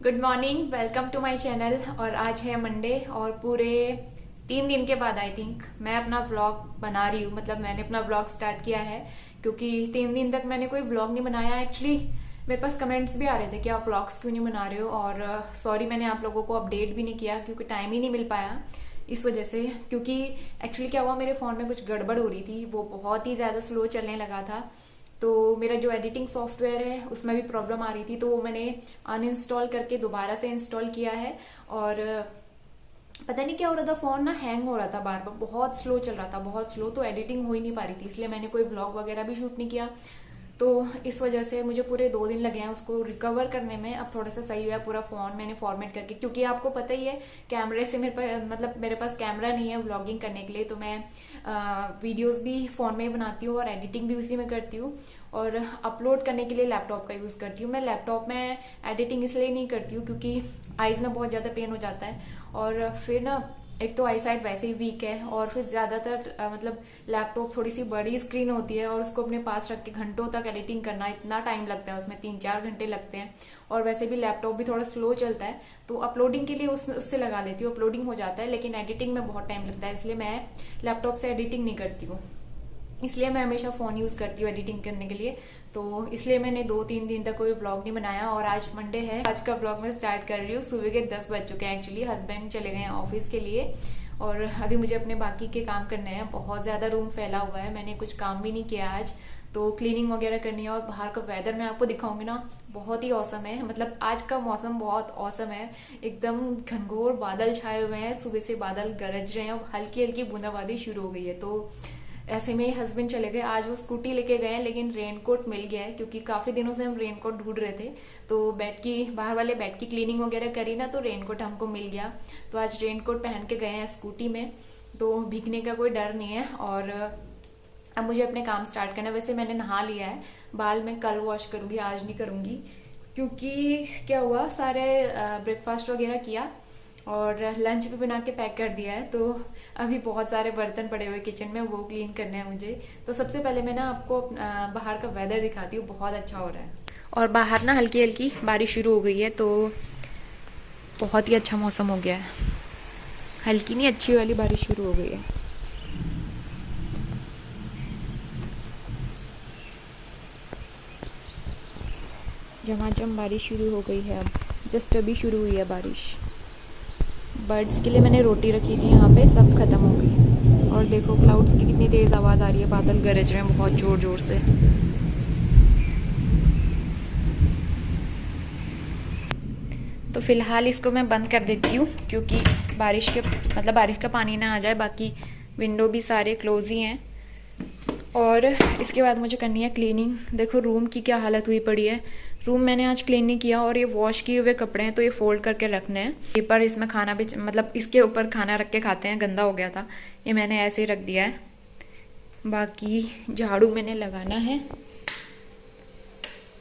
Good morning, welcome to my channel. और आज है मंडे और पूरे 3 दिन के बाद आई थिंक मैं अपना व्लॉग बना रही हूँ। मतलब मैंने अपना व्लॉग स्टार्ट किया है क्योंकि 3 दिन तक मैंने कोई व्लॉग नहीं बनाया। एक्चुअली मेरे पास कमेंट्स भी आ रहे थे कि आप व्लॉग्स क्यों नहीं बना रहे हो, और सॉरी मैंने आप लोगों को अपडेट भी नहीं किया क्योंकि टाइम ही नहीं मिल पाया इस वजह से। क्योंकि एक्चुअली क्या हुआ, मेरे फ़ोन में कुछ गड़बड़ हो रही थी, वो बहुत ही ज़्यादा स्लो चलने लगा था। तो मेरा जो एडिटिंग सॉफ्टवेयर है उसमें भी प्रॉब्लम आ रही थी, तो वो मैंने अनइंस्टॉल करके दोबारा से इंस्टॉल किया है। और पता नहीं क्या हो रहा था, फोन ना हैंग हो रहा था, बार बार बहुत स्लो चल रहा था, बहुत स्लो, तो एडिटिंग हो ही नहीं पा रही थी, इसलिए मैंने कोई व्लॉग वगैरह भी शूट नहीं किया। तो इस वजह से मुझे पूरे 2 दिन लगे हैं उसको रिकवर करने में। अब थोड़ा सा सही हुआ है पूरा फोन मैंने फॉर्मेट करके, क्योंकि आपको पता ही है कैमरे से मेरे पास मतलब मेरे पास कैमरा नहीं है व्लॉगिंग करने के लिए, तो मैं वीडियोस भी फोन में ही बनाती हूँ और एडिटिंग भी उसी में करती हूँ। और अपलोड करने के लिए लैपटॉप का यूज करती हूँ। मैं लैपटॉप में एडिटिंग इसलिए नहीं करती हूँ क्योंकि आईज में बहुत ज्यादा पेन हो जाता है, और फिर ना एक तो आई साइड वैसे ही वीक है, और फिर ज्यादातर मतलब लैपटॉप थोड़ी सी बड़ी स्क्रीन होती है और उसको अपने पास रख के घंटों तक एडिटिंग करना, इतना टाइम लगता है उसमें, 3-4 घंटे लगते हैं। और वैसे भी लैपटॉप भी थोड़ा स्लो चलता है, तो अपलोडिंग के लिए उसमें उससे लगा लेती हूँ, अपलोडिंग हो जाता है, लेकिन एडिटिंग में बहुत टाइम लगता है, इसलिए मैं लैपटॉप से एडिटिंग नहीं करती हूँ। इसलिए मैं हमेशा फ़ोन यूज़ करती हूँ एडिटिंग करने के लिए। तो इसलिए मैंने 2-3 दिन तक कोई व्लॉग नहीं बनाया, और आज मंडे है, आज का व्लॉग मैं स्टार्ट कर रही हूँ। सुबह के 10 बज चुके हैं। एक्चुअली हस्बैंड चले गए हैं ऑफिस के लिए और अभी मुझे अपने बाकी के काम करने हैं। बहुत ज़्यादा रूम फैला हुआ है, मैंने कुछ काम भी नहीं किया आज, तो क्लीनिंग वगैरह करनी है। और बाहर का वेदर मैं आपको दिखाऊंगी ना, बहुत ही औसम है। मतलब आज का मौसम बहुत औसम है, एकदम घनघोर बादल छाए हुए हैं, सुबह से बादल गरज रहे हैं और हल्की हल्की बूंदाबांदी शुरू हो गई है। तो ऐसे में हस्बैंड चले गए, आज वो स्कूटी लेके गए हैं, लेकिन रेनकोट मिल गया है क्योंकि काफी दिनों से हम रेनकोट ढूंढ रहे थे। तो बेड की बाहर वाले बेड की क्लीनिंग वगैरह करी ना, तो रेनकोट हमको मिल गया। तो आज रेनकोट पहन के गए हैं स्कूटी में, तो भीगने का कोई डर नहीं है। और अब मुझे अपने काम स्टार्ट करना है। वैसे मैंने नहा लिया है, बाल मैं कल वॉश करूंगी, आज नहीं करूंगी, क्योंकि क्या हुआ, सारे ब्रेकफास्ट वगैरह किया और लंच भी बना के पैक कर दिया है। तो अभी बहुत सारे बर्तन पड़े हुए किचन में, वो क्लीन करने हैं मुझे। तो सबसे पहले मैं ना आपको बाहर का वेदर दिखाती हूँ, बहुत अच्छा हो रहा है। और बाहर ना हल्की हल्की बारिश शुरू हो गई है, तो बहुत ही अच्छा मौसम हो गया है। हल्की नहीं, अच्छी वाली बारिश शुरू हो गई है। झमाझम बारिश शुरू हो गई है, अब जस्ट अभी शुरू हुई है बारिश। बर्ड्स के लिए मैंने रोटी रखी थी यहाँ पे, सब खत्म हो गई। और देखो क्लाउड्स की कितनी तेज आवाज आ रही है, बादल गरज रहे हैं बहुत जोर जोर से। तो फिलहाल इसको मैं बंद कर देती हूँ क्योंकि बारिश का पानी ना आ जाए। बाकी विंडो भी सारे क्लोज ही हैं। और इसके बाद मुझे करनी है क्लीनिंग। देखो रूम की क्या हालत हुई पड़ी है, रूम मैंने आज क्लीन नहीं किया। और ये वॉश किए हुए कपड़े हैं, तो ये फोल्ड करके रखने हैं। पेपर इसमें खाना भी मतलब इसके ऊपर खाना रख के खाते हैं, गंदा हो गया था, ये मैंने ऐसे ही रख दिया है। बाकी झाड़ू मैंने लगाना है,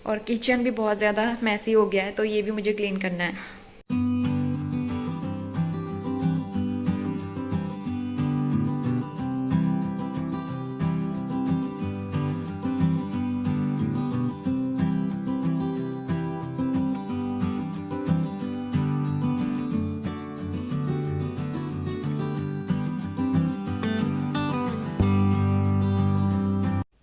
और किचन भी बहुत ज़्यादा मैसी हो गया है, तो ये भी मुझे क्लीन करना है।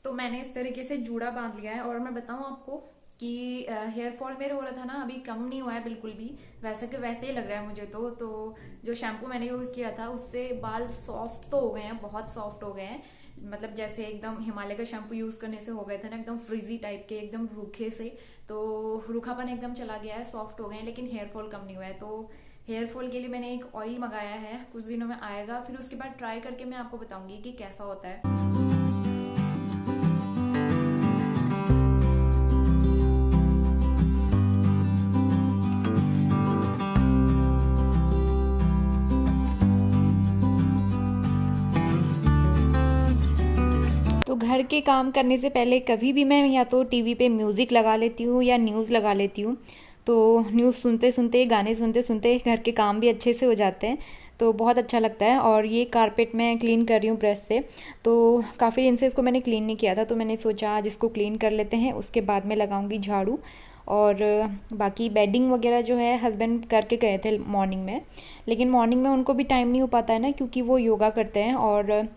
तो मैंने इस तरीके से जूड़ा बांध लिया है। और मैं बताऊं आपको कि हेयर फॉल मेरे हो रहा था ना, अभी कम नहीं हुआ है बिल्कुल भी, वैसे के वैसे ही लग रहा है मुझे। तो जो शैम्पू मैंने यूज किया था उससे बाल सॉफ्ट तो हो गए हैं, बहुत सॉफ्ट हो गए हैं। मतलब जैसे एकदम हिमालय का शैम्पू यूज करने से हो गए थे ना, एकदम फ्रीजी टाइप के, एकदम रूखे से, तो रूखापन एकदम चला गया है, सॉफ्ट हो गए हैं, लेकिन हेयर फॉल कम नहीं हुआ है। तो हेयर फॉल के लिए मैंने एक ऑयल मंगाया है, कुछ दिनों में आएगा, फिर उसके बाद ट्राई करके मैं आपको बताऊंगी कि कैसा होता है। तो घर के काम करने से पहले कभी भी मैं या तो टीवी पे म्यूज़िक लगा लेती हूँ या न्यूज़ लगा लेती हूँ। तो न्यूज़ सुनते सुनते, गाने सुनते सुनते घर के काम भी अच्छे से हो जाते हैं, तो बहुत अच्छा लगता है। और ये कारपेट मैं क्लीन कर रही हूँ ब्रश से, तो काफ़ी दिन से इसको मैंने क्लीन नहीं किया था, तो मैंने सोचा आज इसको क्लीन कर लेते हैं, उसके बाद मैं लगाऊंगी झाड़ू। और बाकी बेडिंग वगैरह जो है हस्बैंड करके गए थे मॉर्निंग में, लेकिन मॉर्निंग में उनको भी टाइम नहीं हो पाता है ना, क्योंकि वो योगा करते हैं। और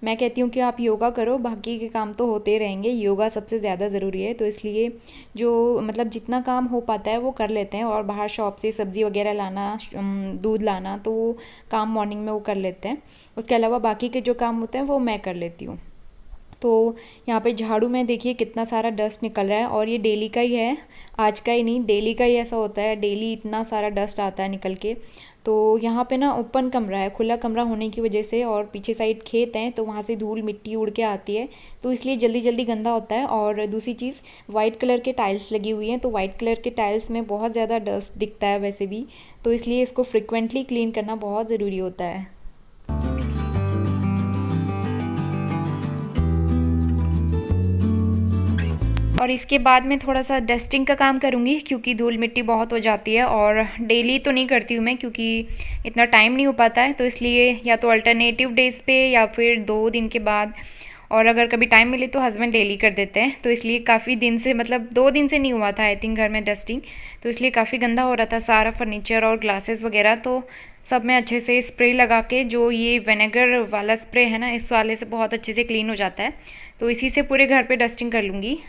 मैं कहती हूँ कि आप योगा करो, बाकी के काम तो होते रहेंगे, योगा सबसे ज़्यादा ज़रूरी है। तो इसलिए जो मतलब जितना काम हो पाता है वो कर लेते हैं, और बाहर शॉप से सब्ज़ी वगैरह लाना, दूध लाना, तो वो काम मॉर्निंग में वो कर लेते हैं। उसके अलावा बाकी के जो काम होते हैं वो मैं कर लेती हूँ। तो यहाँ पे झाड़ू में देखिए कितना सारा डस्ट निकल रहा है, और ये डेली का ही है, आज का ही नहीं, डेली का ही ऐसा होता है, डेली इतना सारा डस्ट आता है निकल के। तो यहाँ पे ना ओपन कमरा है, खुला कमरा होने की वजह से, और पीछे साइड खेत हैं, तो वहाँ से धूल मिट्टी उड़ के आती है, तो इसलिए जल्दी जल्दी गंदा होता है। और दूसरी चीज़, वाइट कलर के टाइल्स लगी हुई हैं, तो वाइट कलर के टाइल्स में बहुत ज़्यादा डस्ट दिखता है वैसे भी, तो इसलिए इसको फ्रिक्वेंटली क्लीन करना बहुत ज़रूरी होता है। और इसके बाद मैं थोड़ा सा डस्टिंग का काम करूँगी, क्योंकि धूल मिट्टी बहुत हो जाती है, और डेली तो नहीं करती हूँ मैं, क्योंकि इतना टाइम नहीं हो पाता है, तो इसलिए या तो अल्टरनेटिव डेज़ पे या फिर 2 दिन के बाद, और अगर कभी टाइम मिले तो हस्बैंड डेली कर देते हैं। तो इसलिए काफ़ी दिन से, मतलब 2 दिन से नहीं हुआ था आई थिंक घर में डस्टिंग, तो इसलिए काफ़ी गंदा हो रहा था सारा फर्नीचर और ग्लासेस वगैरह। तो सब में अच्छे से स्प्रे लगा के, जो ये विनेगर वाला स्प्रे है ना, इस वाले से बहुत अच्छे से क्लीन हो जाता है, तो इसी से पूरे घर पे डस्टिंग कर लूँगी।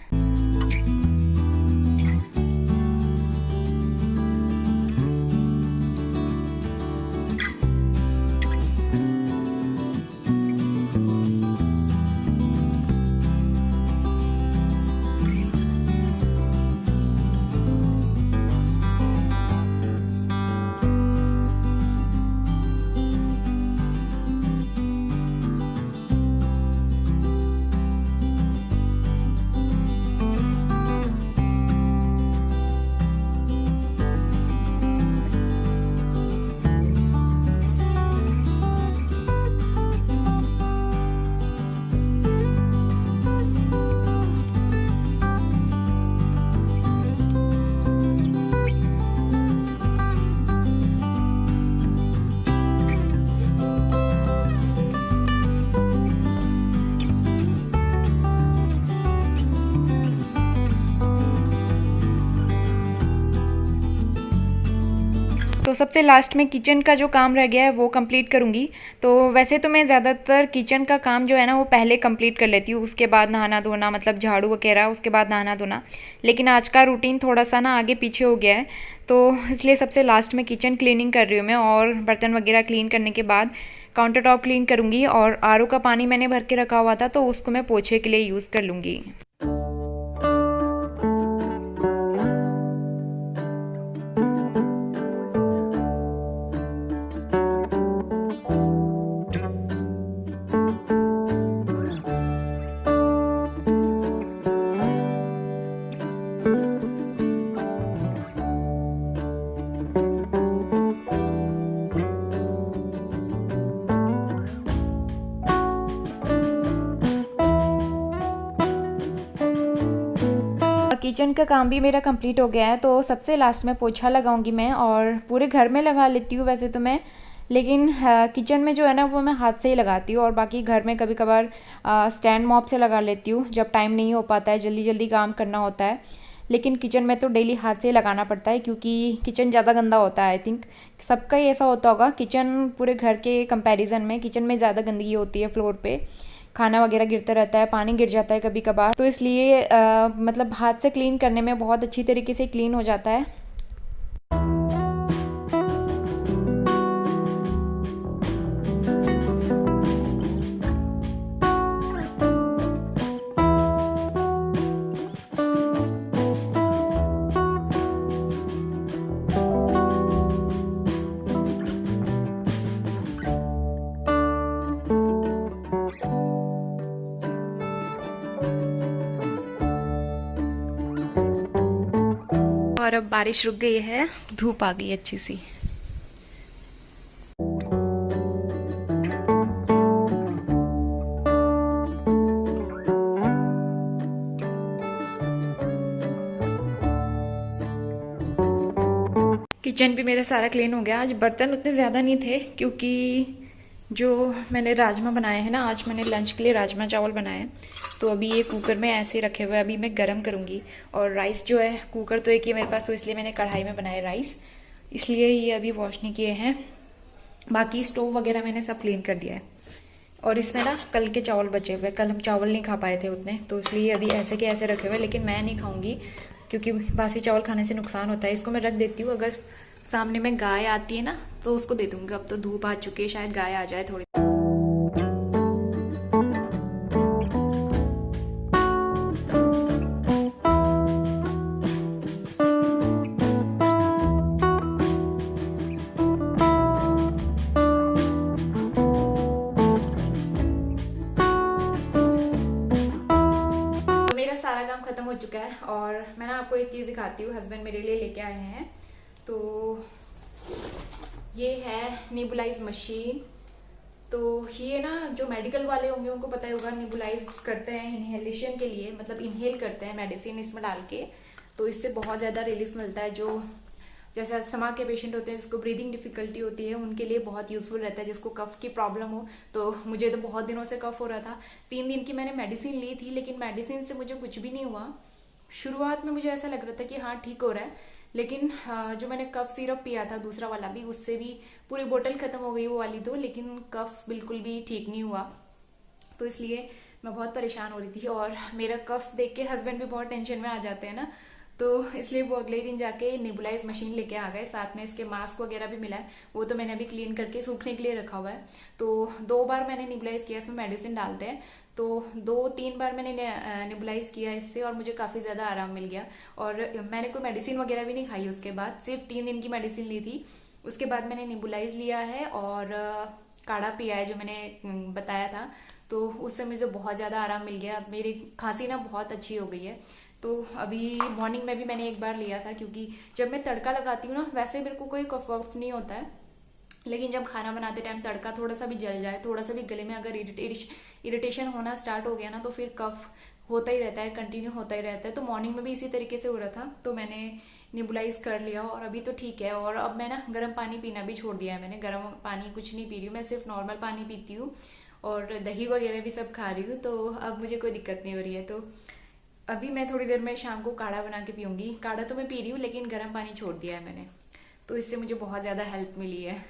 तो सबसे लास्ट में किचन का जो काम रह गया है वो कंप्लीट करूँगी। तो वैसे तो मैं ज़्यादातर किचन का काम जो है ना वो पहले कंप्लीट कर लेती हूँ, उसके बाद नहाना धोना, मतलब झाड़ू वगैरह, उसके बाद नहाना धोना। लेकिन आज का रूटीन थोड़ा सा ना आगे पीछे हो गया है, तो इसलिए सबसे लास्ट में किचन क्लीनिंग कर रही हूँ मैं। और बर्तन वगैरह क्लीन करने के बाद काउंटर टॉप क्लीन करूँगी, और आरओ का पानी मैंने भर के रखा हुआ था, तो उसको मैं पोछे के लिए यूज़ कर लूँगी। किचन का काम भी मेरा कंप्लीट हो गया है, तो सबसे लास्ट में पोछा लगाऊंगी मैं, और पूरे घर में लगा लेती हूँ वैसे तो मैं, लेकिन किचन में जो है ना वो मैं हाथ से ही लगाती हूँ, और बाकी घर में कभी कभार स्टैंड मॉप से लगा लेती हूँ जब टाइम नहीं हो पाता है, जल्दी जल्दी काम करना होता है। लेकिन किचन में तो डेली हाथ से ही लगाना पड़ता है, क्योंकि किचन ज़्यादा गंदा होता है। आई थिंक सबका ही ऐसा होता होगा, किचन पूरे घर के कंपैरिजन में किचन में ज़्यादा गंदगी होती है, फ्लोर पे खाना वगैरह गिरता रहता है, पानी गिर जाता है कभी कभार, तो इसलिए मतलब हाथ से क्लीन करने में बहुत अच्छी तरीके से क्लीन हो जाता है। और अब बारिश रुक गई है, धूप आ गई अच्छी सी। किचन भी मेरा सारा क्लीन हो गया। आज बर्तन उतने ज़्यादा नहीं थे, क्योंकि जो मैंने राजमा बनाए हैं ना, आज मैंने लंच के लिए राजमा चावल बनाए हैं, तो अभी ये कुकर में ऐसे रखे हुए अभी मैं गरम करूँगी। और राइस जो है, कुकर तो एक ही है मेरे पास, तो इसलिए मैंने कढ़ाई में बनाए राइस, इसलिए ये अभी वॉश नहीं किए हैं। बाकी स्टोव वगैरह मैंने सब क्लीन कर दिया है। और इसमें ना कल के चावल बचे हुए, कल हम चावल नहीं खा पाए थे उतने, तो इसलिए अभी ऐसे के ऐसे रखे हुए, लेकिन मैं नहीं खाऊंगी क्योंकि बासी चावल खाने से नुकसान होता है। इसको मैं रख देती हूँ, अगर सामने में गाय आती है ना तो उसको दे दूँगी। अब तो धूप आ चुकी है, शायद गाय आ जाए थोड़ी। मेरा सारा काम खत्म हो चुका है और मैं ना आपको एक चीज़ दिखाती हूँ, हस्बैंड मेरे लिए लेके आए हैं। तो ये है नेबुलाइज मशीन। तो ये ना जो मेडिकल वाले होंगे उनको पता ही होगा, नेबुलाइज करते हैं इनहेलेशन के लिए, मतलब इनहेल करते हैं मेडिसिन इसमें डाल के, तो इससे बहुत ज़्यादा रिलीफ मिलता है। जो जैसे अस्थमा के पेशेंट होते हैं जिसको ब्रीदिंग डिफिकल्टी होती है, उनके लिए बहुत यूजफुल रहता है। जिसको कफ की प्रॉब्लम हो, तो मुझे तो बहुत दिनों से कफ हो रहा था, 3 दिन की मैंने मेडिसिन ली थी, लेकिन मेडिसिन से मुझे कुछ भी नहीं हुआ। शुरुआत में मुझे ऐसा लग रहा था कि हाँ ठीक हो रहा है, लेकिन जो मैंने कफ सिरप पिया था दूसरा वाला भी, उससे भी पूरी बोतल खत्म हो गई वो वाली तो, लेकिन कफ बिल्कुल भी ठीक नहीं हुआ। तो इसलिए मैं बहुत परेशान हो रही थी और मेरा कफ देख के हस्बैंड भी बहुत टेंशन में आ जाते हैं ना, तो इसलिए वो अगले दिन जाके नेबुलाइज मशीन लेके आ गए। साथ में इसके मास्क वगैरह भी मिला है, वो तो मैंने अभी क्लीन करके सूखने के लिए रखा हुआ है। तो 2 बार मैंने नेबुलाइज किया, इसमें मेडिसिन डालते हैं, तो 2-3 बार मैंने नेबुलाइज किया इससे और मुझे काफ़ी ज़्यादा आराम मिल गया। और मैंने कोई मेडिसिन वगैरह भी नहीं खाई उसके बाद, सिर्फ 3 दिन की मेडिसिन ली थी। उसके बाद मैंने नेबुलाइज लिया है और काढ़ा पिया है जो मैंने बताया था, तो उससे मुझे बहुत ज़्यादा आराम मिल गया। अब मेरी खांसी ना बहुत अच्छी हो गई है। तो अभी मॉर्निंग में भी मैंने एक बार लिया था, क्योंकि जब मैं तड़का लगाती हूँ ना, वैसे मेरे को कोई कफ वफ नहीं होता है, लेकिन जब खाना बनाते टाइम तड़का थोड़ा सा भी जल जाए, थोड़ा सा भी गले में अगर इरिटेशन होना स्टार्ट हो गया ना, तो फिर कफ होता ही रहता है, कंटिन्यू होता ही रहता है। तो मॉर्निंग में भी इसी तरीके से हो रहा था, तो मैंने नेबुलाइज कर लिया और अभी तो ठीक है। और अब मैं ना गर्म पानी पीना भी छोड़ दिया है मैंने, गर्म पानी कुछ नहीं पी रही हूँ, मैं सिर्फ नॉर्मल पानी पीती हूँ और दही वगैरह भी सब खा रही हूँ, तो अब मुझे कोई दिक्कत नहीं हो रही है। तो अभी मैं थोड़ी देर में शाम को काढ़ा बना के पीऊँगी। काढ़ा तो मैं पी रही हूँ, लेकिन गर्म पानी छोड़ दिया है मैंने, तो इससे मुझे बहुत ज़्यादा हेल्प मिली है।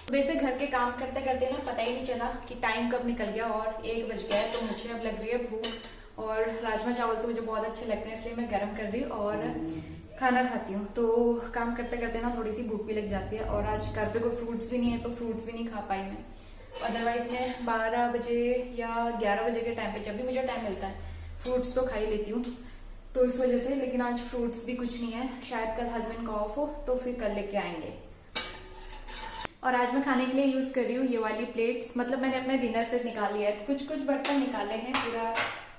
वैसे घर के काम करते करते ना पता ही नहीं चला कि टाइम कब निकल गया और 1 बज गया है। तो मुझे अब लग रही है भूख, और राजमा चावल तो मुझे बहुत अच्छे लगते हैं, इसलिए मैं गर्म कर रही हूँ और खाना खाती हूँ। तो काम करते करते ना थोड़ी सी भूख भी लग जाती है, और आज घर पे कोई फ्रूट्स भी नहीं है, तो फ्रूट्स भी नहीं खा पाई मैं। अदरवाइज मैं 12 बजे या 11 बजे के टाइम पे, जब भी मुझे टाइम मिलता है, फ्रूट्स तो खा ही लेती हूँ, तो इस वजह से। लेकिन आज फ्रूट्स भी कुछ नहीं है, शायद कल हस्बैंड का ऑफ हो तो फिर कल लेके आएंगे। और आज मैं खाने के लिए यूज कर रही हूँ ये वाली प्लेट्स, मतलब मैंने अपना डिनर सेट निकाल लिया है। कुछ कुछ बर्तन निकाले हैं,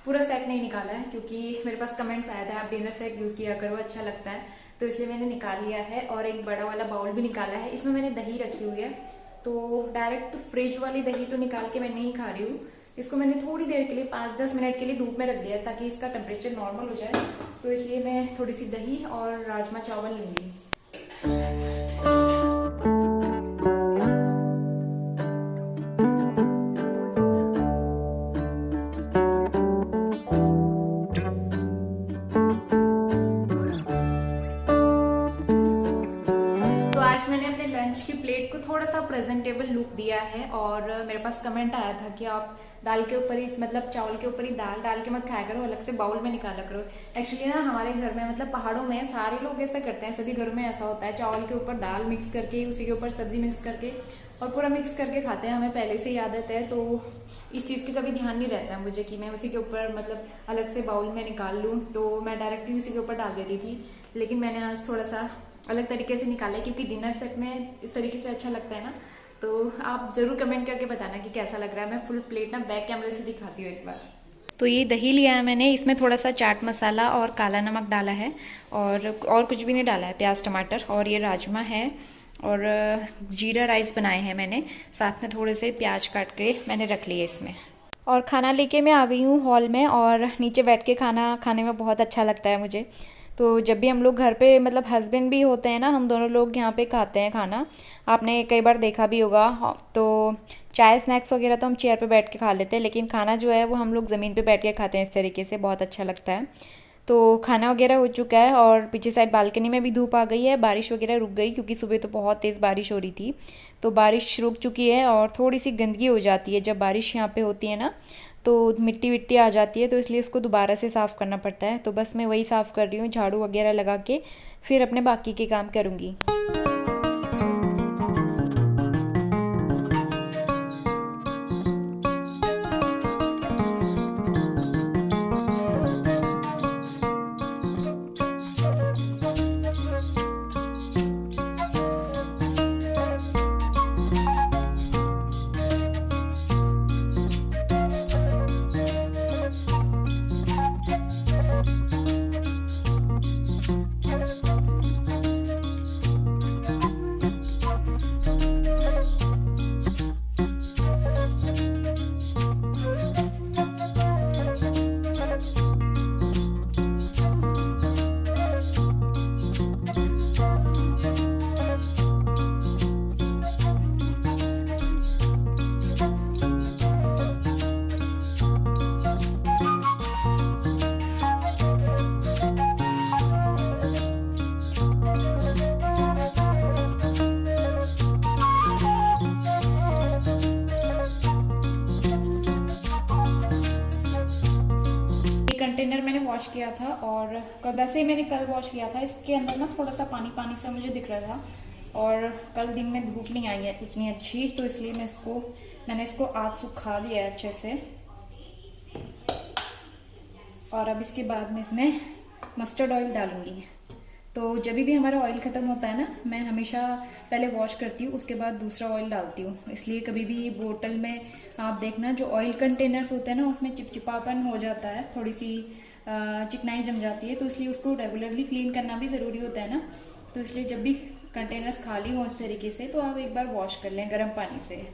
पूरा सेट नहीं निकाला है, क्योंकि मेरे पास कमेंट्स आया था आप डिनर सेट यूज किया करो, अच्छा लगता है, तो इसलिए मैंने निकाल लिया है। और एक बड़ा वाला बाउल भी निकाला है, इसमें मैंने दही रखी हुई है। तो डायरेक्ट फ्रिज वाली दही तो निकाल के मैं नहीं खा रही हूँ, इसको मैंने थोड़ी देर के लिए 5-10 मिनट के लिए धूप में रख दिया ताकि इसका टेम्परेचर नॉर्मल हो जाए। तो इसलिए मैं थोड़ी सी दही और राजमा चावल लूंगी। को थोड़ा सा प्रेजेंटेबल लुक दिया है। और मेरे पास कमेंट आया था कि आप दाल के ऊपर ही, मतलब चावल के ऊपर ही दाल डाल के मत खाया करो, अलग से बाउल में निकाला करो। एक्चुअली ना हमारे घर में, मतलब पहाड़ों में सारे लोग ऐसा करते हैं, सभी घरों में ऐसा होता है, चावल के ऊपर दाल मिक्स करके, उसी के ऊपर सब्जी मिक्स करके और पूरा मिक्स करके खाते हैं। हमें पहले से ही आदत है, तो इस चीज़ की कभी ध्यान नहीं रहता है मुझे कि मैं उसी के ऊपर मतलब अलग से बाउल में निकाल लूँ, तो मैं डायरेक्टली उसी के ऊपर डाल देती थी। लेकिन मैंने आज थोड़ा सा अलग तरीके से निकाला है, क्योंकि डिनर सेट में इस तरीके से अच्छा लगता है ना। तो आप जरूर कमेंट करके बताना कि कैसा लग रहा है। मैं फुल प्लेट ना बैक कैमरे से दिखाती हूँ एक बार। तो ये दही लिया है मैंने, इसमें थोड़ा सा चाट मसाला और काला नमक डाला है, और कुछ भी नहीं डाला है, प्याज टमाटर। और ये राजमा है और जीरा राइस बनाए हैं मैंने, साथ में थोड़े से प्याज काट के मैंने रख लिए इसमें। और खाना लेके मैं आ गई हूँ हॉल में, और नीचे बैठ के खाना खाने में बहुत अच्छा लगता है मुझे। तो जब भी हम लोग घर पे, मतलब हस्बैंड भी होते हैं ना, हम दोनों लोग यहाँ पे खाते हैं खाना। आपने कई बार देखा भी होगा। तो चाय स्नैक्स वगैरह तो हम चेयर पे बैठ के खा लेते हैं, लेकिन खाना जो है वो हम लोग ज़मीन पे बैठ के खाते हैं, इस तरीके से बहुत अच्छा लगता है। तो खाना वगैरह हो चुका है, और पीछे साइड बालकनी में भी धूप आ गई है, बारिश वगैरह रुक गई, क्योंकि सुबह तो बहुत तेज़ बारिश हो रही थी। तो बारिश रुक चुकी है, और थोड़ी सी गंदगी हो जाती है जब बारिश यहाँ पे होती है ना, तो मिट्टी विट्टी आ जाती है, तो इसलिए इसको दोबारा से साफ़ करना पड़ता है। तो बस मैं वही साफ़ कर रही हूँ, झाड़ू वगैरह लगा के फिर अपने बाकी के काम करूँगी। कंटेनर मैंने वॉश किया था, और वैसे ही मैंने कल वॉश किया था। इसके अंदर ना थोड़ा सा पानी पानी सा मुझे दिख रहा था, और कल दिन में धूप नहीं आई है इतनी अच्छी, तो इसलिए मैंने इसको आज सुखा दिया है अच्छे से। और अब इसके बाद मैं इसमें मस्टर्ड ऑयल डालूंगी। तो जब भी हमारा ऑयल ख़त्म होता है ना, मैं हमेशा पहले वॉश करती हूँ, उसके बाद दूसरा ऑयल डालती हूँ। इसलिए कभी भी बोतल में आप देखना, जो ऑयल कंटेनर्स होते हैं ना, उसमें चिपचिपापन हो जाता है, थोड़ी सी चिकनाई जम जाती है, तो इसलिए उसको रेगुलरली क्लीन करना भी ज़रूरी होता है ना। तो इसलिए जब भी कंटेनर्स खाली हों इस तरीके से, तो आप एक बार वॉश कर लें गर्म पानी से।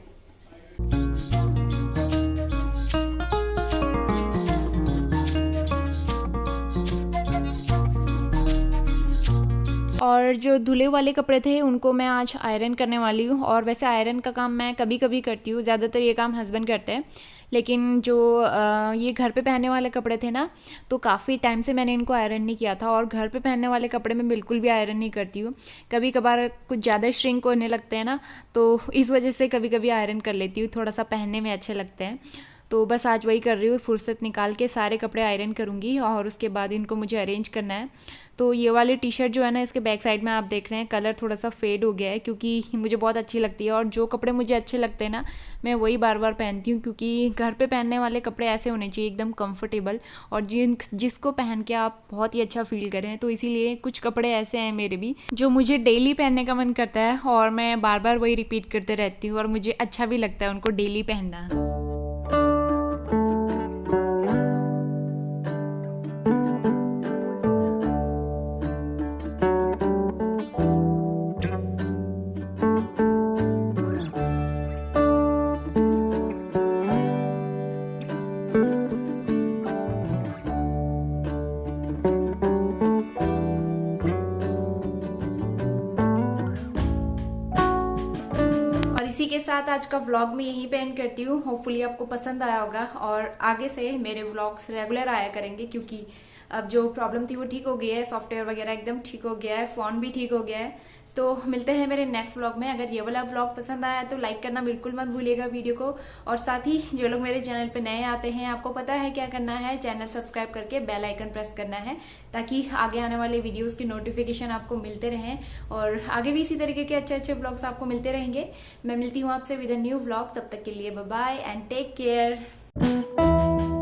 और जो धुले वाले कपड़े थे उनको मैं आज आयरन करने वाली हूँ। और वैसे आयरन का काम मैं कभी कभी करती हूँ, ज़्यादातर ये काम हस्बैंड करते हैं। लेकिन जो ये घर पे पहनने वाले कपड़े थे ना, तो काफ़ी टाइम से मैंने इनको आयरन नहीं किया था। और घर पे पहनने वाले कपड़े मैं बिल्कुल भी आयरन नहीं करती हूँ। कभी कभार कुछ ज़्यादा श्रिंक होने लगते हैं ना, तो इस वजह से कभी कभी आयरन कर लेती हूँ, थोड़ा सा पहनने में अच्छे लगते हैं। तो बस आज वही कर रही हूँ, फुर्सत निकाल के सारे कपड़े आयरन करूँगी, और उसके बाद इनको मुझे अरेंज करना है। तो ये वाली टी शर्ट जो है ना, इसके बैक साइड में आप देख रहे हैं कलर थोड़ा सा फेड हो गया है, क्योंकि मुझे बहुत अच्छी लगती है। और जो कपड़े मुझे अच्छे लगते हैं ना, मैं वही बार बार पहनती हूँ, क्योंकि घर पे पहनने वाले कपड़े ऐसे होने चाहिए एकदम कंफर्टेबल, और जिसको पहन के आप बहुत ही अच्छा फील करें। तो इसीलिए कुछ कपड़े ऐसे हैं मेरे भी, जो मुझे डेली पहनने का मन करता है, और मैं बार बार वही रिपीट करते रहती हूँ, और मुझे अच्छा भी लगता है उनको डेली पहनना। इसी के साथ आज का व्लॉग मैं यहीं पे एंड करती हूँ। होपफुली आपको पसंद आया होगा, और आगे से मेरे व्लॉग्स रेगुलर आया करेंगे, क्योंकि अब जो प्रॉब्लम थी वो ठीक हो गई है, सॉफ्टवेयर वगैरह एकदम ठीक हो गया है, फ़ोन भी ठीक हो गया है। तो मिलते हैं मेरे नेक्स्ट व्लॉग में। अगर ये वाला व्लॉग पसंद आया तो लाइक करना बिल्कुल मत भूलिएगा वीडियो को। और साथ ही जो लोग मेरे चैनल पे नए आते हैं, आपको पता है क्या करना है, चैनल सब्सक्राइब करके बेल आइकन प्रेस करना है ताकि आगे आने वाले वीडियोस की नोटिफिकेशन आपको मिलते रहें और आगे भी इसी तरीके के अच्छे अच्छे व्लॉग्स आपको मिलते रहेंगे। मैं मिलती हूँ आपसे विद अ न्यू व्लॉग, तब तक के लिए bye bye and take care.